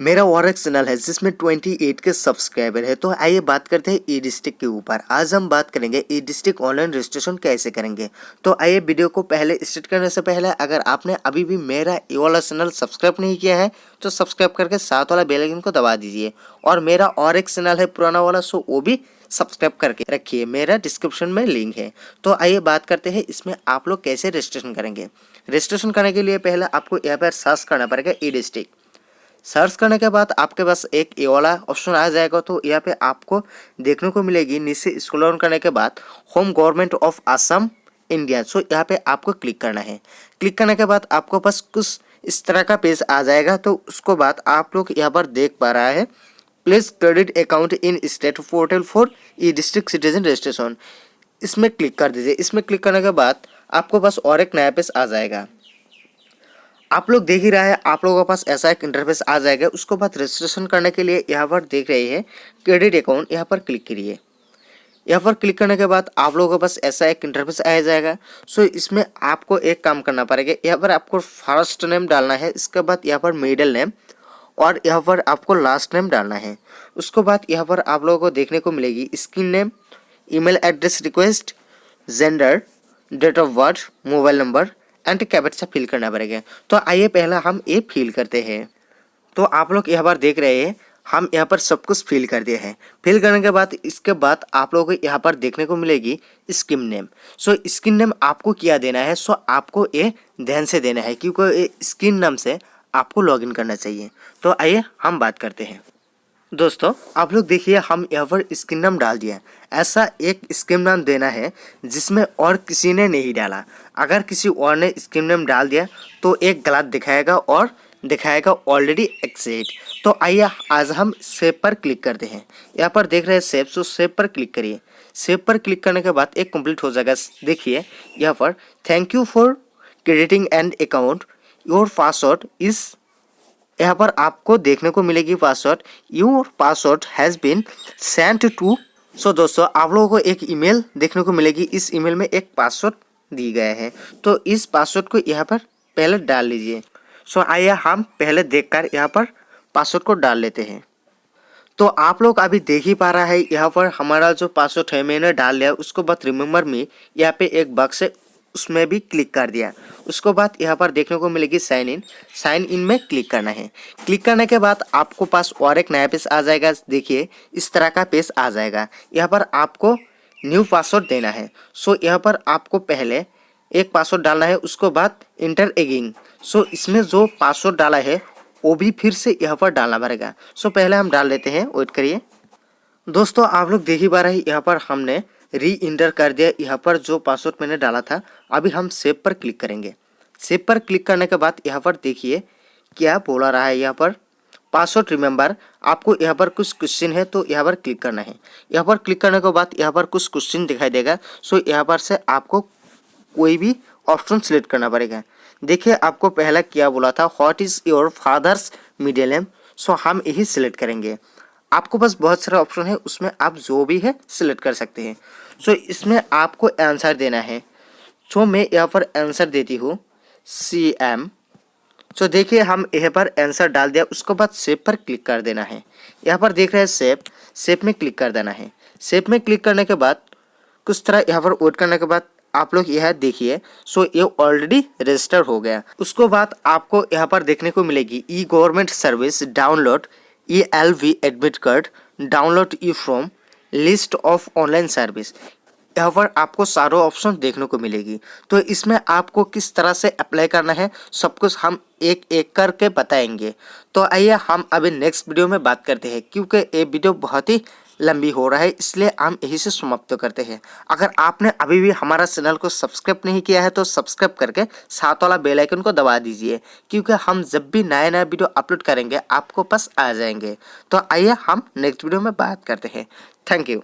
मेरा और एक चैनल है जिसमें 28 के सब्सक्राइबर है। तो आइए बात करते हैं ई डिस्ट्रिक्ट के ऊपर। आज हम बात करेंगे ई डिस्ट्रिक्ट ऑनलाइन रजिस्ट्रेशन कैसे करेंगे। तो आइए वीडियो को पहले स्टार्ट करने से पहले अगर आपने अभी भी मेरा ये वाला चैनल सब्सक्राइब नहीं किया है तो सब्सक्राइब करके साथ वाला बेल आइकन को दबा दीजिए। और मेरा और एक चैनल है पुराना वाला, सो वो भी सब्सक्राइब करके रखिए, मेरा डिस्क्रिप्शन में लिंक है। तो आइए बात करते हैं इसमें आप लोग कैसे रजिस्ट्रेशन करेंगे। रजिस्ट्रेशन करने के लिए पहले आपको यहाँ पर सर्च करना पड़ेगा ई डिस्ट्रिक्ट। सर्च करने के बाद आपके पास एक ये वाला ऑप्शन आ जाएगा। तो यहाँ पे आपको देखने को मिलेगी नीचे स्क्रॉल डाउन करने के बाद home government of Assam India. So यहाँ पे आपको क्लिक करना है। क्लिक करने के बाद आपको पास कुछ इस तरह का पेज आ जाएगा। तो उसको बाद आप लोग यहाँ पर देख पा रहा है please credit account in state portal for E district citizen registration. इसमें क्लिक कर दीजिए। इसमें क्लिक करने के बाद आपको पास और एक नया पेज आ जाएगा। आप लोग देख ही रहा है, आप लोगों के पास ऐसा एक इंटरफेस आ जाएगा। उसको बाद रजिस्ट्रेशन करने के लिए यहाँ पर देख रहे हैं क्रेडिट अकाउंट, यहाँ पर क्लिक करिए। यहाँ पर क्लिक करने के बाद आप लोगों के पास ऐसा एक इंटरफेस आ जाएगा। सो इसमें आपको एक काम करना पड़ेगा। यहाँ पर आपको फर्स्ट नेम डालना है, इसके बाद यहाँ पर मिडिल नेम और यहाँ पर आपको लास्ट नेम डालना है। उसके बाद यहाँ पर आप लोगों को देखने को मिलेगी screen name, email address request, gender, date of birth, mobile number and captcha fill करना पड़ेगा। तो आइए पहला हम ये फिल करते हैं। तो आप लोग यहाँ पर देख रहे हैं हम यहाँ पर सब कुछ फिल कर दिए हैं। फिल करने के बाद इसके बाद आप लोगों को यहाँ पर देखने को मिलेगी स्कीम नेम। सो स्कीम नेम आपको क्या देना है, सो आपको ये ध्यान से देना है क्योंकि स्कीम नाम से आपको लॉगिन करना चाहिए। तो आइए हम बात करते हैं। दोस्तों आप लोग देखिए हम यहाँ पर स्कीम नाम डाल दिया। ऐसा एक स्कीम नाम देना है जिसमें और किसी ने नहीं डाला। अगर किसी और ने स्कीम नाम डाल दिया तो एक गलत दिखाएगा और दिखाएगा ऑलरेडी एक्सेप्ट। तो आइए आज हम सेव पर क्लिक करते हैं। यहाँ पर देख रहे हैं सेव, सो सेव पर क्लिक करिए। सेव पर क्लिक करने के बाद एक कंप्लीट हो जाएगा। देखिए यहाँ पर thank you for crediting an account, your password is, यहाँ पर आपको देखने को मिलेगी password, your password has been sent to. So दोस्तों आप लोगों को एक ईमेल देखने को मिलेगी। इस ईमेल में एक पासवर्ड दी गया है। तो इस पासवर्ड को यहाँ पर पहले डाल लीजिए। सो आइए हम पहले देखकर यहाँ पर पासवर्ड को डाल लेते हैं। तो आप लोग अभी देख ही पा रहा है यहाँ पर हमारा जो पासवर्ड है मैंने डाल लिया। उसको बाद रिमेम्बर मी यहाँ पे एक बॉक्स है, उसमें भी क्लिक कर दिया। उसको बाद यहाँ पर देखने को मिलेगी साइन इन। साइन इन में क्लिक करना है। क्लिक करने के बाद आपको पास और एक नया पेज आ जाएगा। देखिए इस तरह का पेज आ जाएगा। यहाँ पर आपको न्यू पासवर्ड देना है। सो यहाँ पर आपको पहले एक पासवर्ड डालना है, उसको बाद इंटर अगेन। सो इसमें जो पासवर्ड डाला है वो भी फिर से यहाँ पर डालना पड़ेगा। सो पहले हम डाल लेते हैं, वेट करिए। दोस्तों आप लोग देख ही पा रहे हैं यहाँ पर हमने री इंटर कर दिया यहाँ पर जो पासवर्ड मैंने डाला था। अभी हम सेव पर क्लिक करेंगे। सेव पर क्लिक करने के बाद यहाँ पर देखिए क्या बोला रहा है। यहाँ पर पासवर्ड रिमेंबर, आपको यहाँ पर कुछ क्वेश्चन है तो यहाँ पर क्लिक करना है। यहाँ पर क्लिक करने के बाद यहाँ पर कुछ क्वेश्चन दिखाई देगा। सो यहाँ पर से आपको कोई भी ऑप्शन सिलेक्ट करना पड़ेगा। देखिए आपको पहला क्या बोला था, what is your father's middle name. So हम यही सिलेक्ट करेंगे। आपको बस बहुत सारे ऑप्शन है, उसमें आप जो भी है सिलेक्ट कर सकते हैं। सो इसमें आपको आंसर देना है। सो मैं यहाँ पर आंसर देती हूँ CM। सो देखिए हम यहाँ पर आंसर डाल दिया। उसके बाद सेव पर क्लिक कर देना है। यहाँ पर देख रहे हैं सेव, सेव में क्लिक कर देना है। सेव में क्लिक करने के बाद कुछ तरह यहाँ पर वेट करने के बाद आप लोग यह देखिए। सो ये ऑलरेडी रजिस्टर हो गया। उसको बाद आपको यहाँ पर देखने को मिलेगी e government service download ELV admit card, download e from list of online service. यहाँ पर आपको सारों ऑप्शन देखने को मिलेगी। तो इसमें आपको किस तरह से अप्लाई करना है सब कुछ हम एक एक करके बताएंगे। तो आइए हम अभी नेक्स्ट वीडियो में बात करते हैं क्योंकि ये वीडियो बहुत ही लंबी हो रहा है, इसलिए हम यही से समाप्त करते हैं। अगर आपने अभी भी हमारा चैनल को सब्सक्राइब नहीं किया है तो सब्सक्राइब करके साथ वाला बेल आइकन को दबा दीजिए क्योंकि हम जब भी नया नया वीडियो अपलोड करेंगे आपको पास आ जाएंगे। तो आइए हम नेक्स्ट वीडियो में बात करते हैं। Thank you.